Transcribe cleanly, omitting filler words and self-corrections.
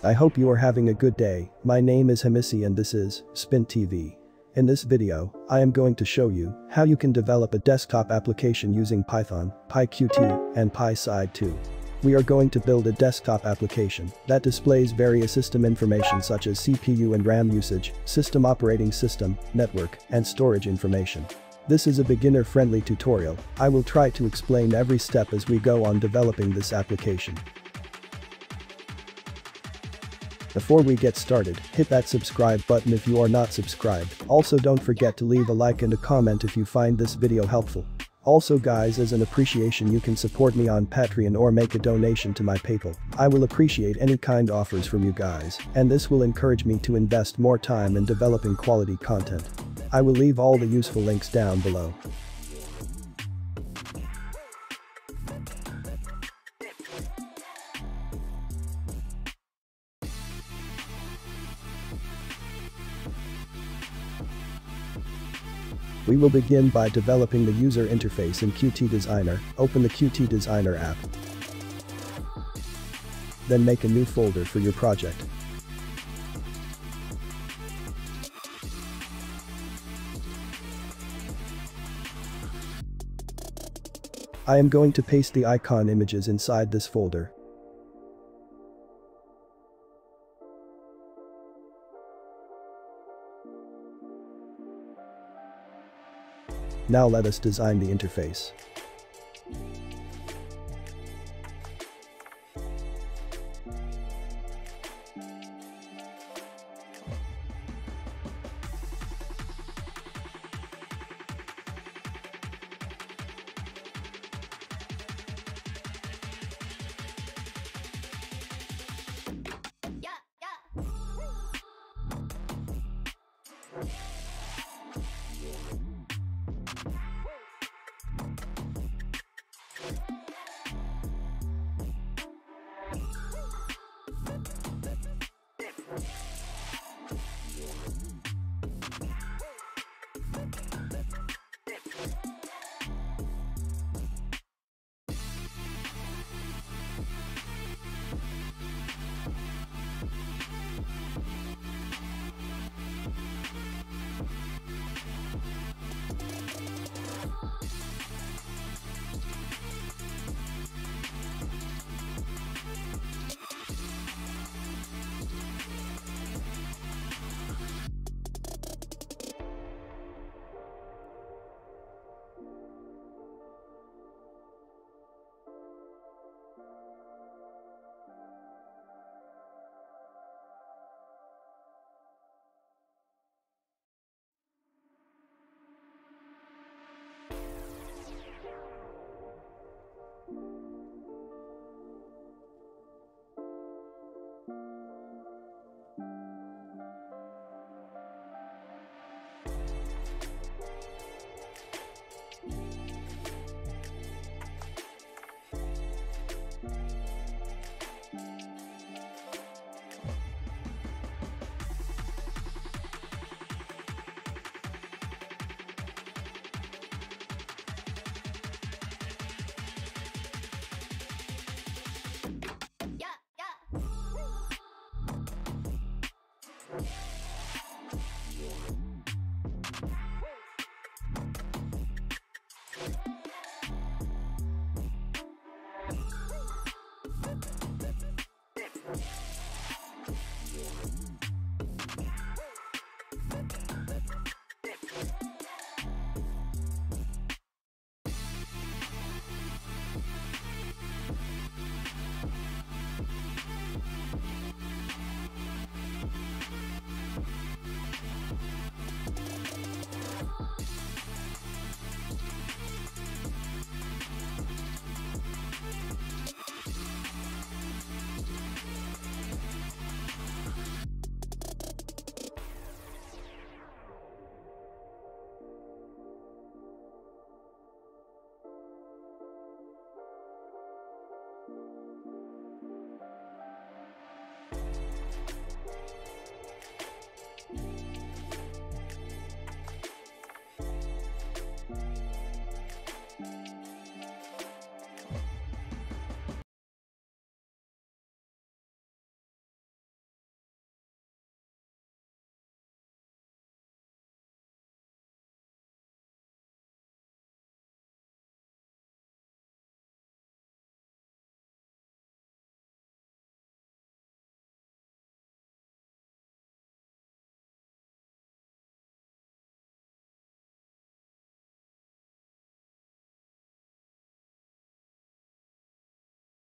I hope you are having a good day. My name is Hamisi and this is Spin TV. In this video, I am going to show you how you can develop a desktop application using Python, PYQT, and PYSIDE2. We are going to build a desktop application that displays various system information such as CPU and RAM usage, system operating system, network, and storage information. This is a beginner-friendly tutorial. I will try to explain every step as we go on developing this application. Before we get started, hit that subscribe button if you are not subscribed. Also, don't forget to leave a like and a comment if you find this video helpful. Also guys, as an appreciation you can support me on Patreon or make a donation to my PayPal. I will appreciate any kind offers from you guys, and this will encourage me to invest more time in developing quality content. I will leave all the useful links down below. We will begin by developing the user interface in Qt Designer. Open the Qt Designer app. Then make a new folder for your project. I am going to paste the icon images inside this folder. Now let us design the interface.